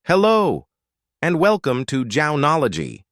Hello, and welcome to Jownology.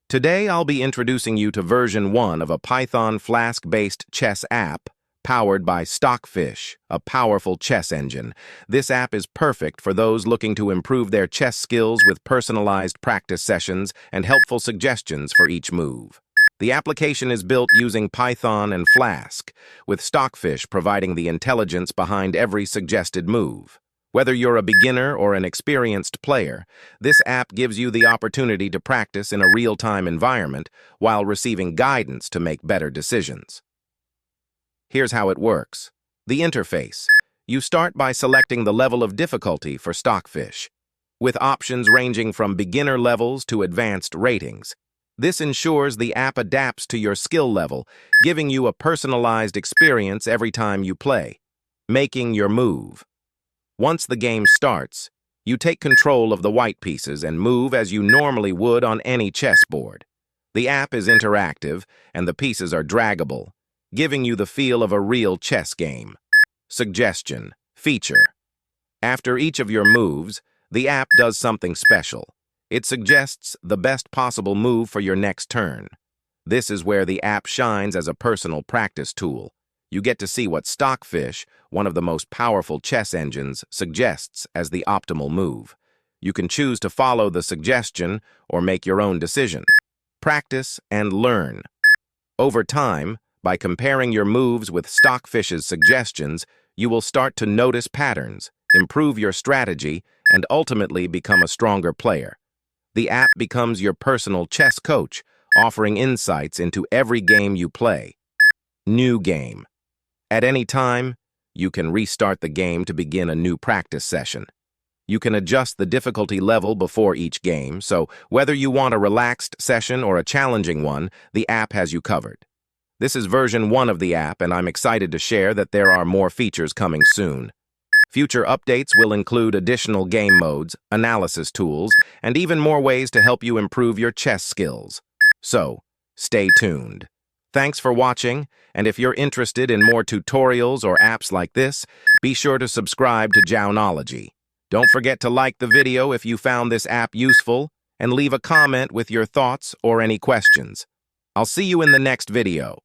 Today I'll be introducing you to version 1 of a Python Flask-based chess app powered by Stockfish, a powerful chess engine. This app is perfect for those looking to improve their chess skills with personalized practice sessions and helpful suggestions for each move. The application is built using Python and Flask, with Stockfish providing the intelligence behind every suggested move. Whether you're a beginner or an experienced player, this app gives you the opportunity to practice in a real-time environment while receiving guidance to make better decisions. Here's how it works. The interface. You start by selecting the level of difficulty for Stockfish, with options ranging from beginner levels to advanced ratings. This ensures the app adapts to your skill level, giving you a personalized experience every time you play. Making your move. Once the game starts, you take control of the white pieces and move as you normally would on any chessboard. The app is interactive, and the pieces are draggable, giving you the feel of a real chess game. Suggestion. Feature. After each of your moves, the app does something special. It suggests the best possible move for your next turn. This is where the app shines as a personal practice tool. You get to see what Stockfish, one of the most powerful chess engines, suggests as the optimal move. You can choose to follow the suggestion or make your own decision. Practice and learn. Over time, by comparing your moves with Stockfish's suggestions, you will start to notice patterns, improve your strategy, and ultimately become a stronger player. The app becomes your personal chess coach, offering insights into every game you play. New game. At any time, you can restart the game to begin a new practice session. You can adjust the difficulty level before each game, so whether you want a relaxed session or a challenging one, the app has you covered. This is version 1 of the app, and I'm excited to share that there are more features coming soon. Future updates will include additional game modes, analysis tools, and even more ways to help you improve your chess skills. So, stay tuned. Thanks for watching, and if you're interested in more tutorials or apps like this, be sure to subscribe to Jownology. Don't forget to like the video if you found this app useful, and leave a comment with your thoughts or any questions. I'll see you in the next video.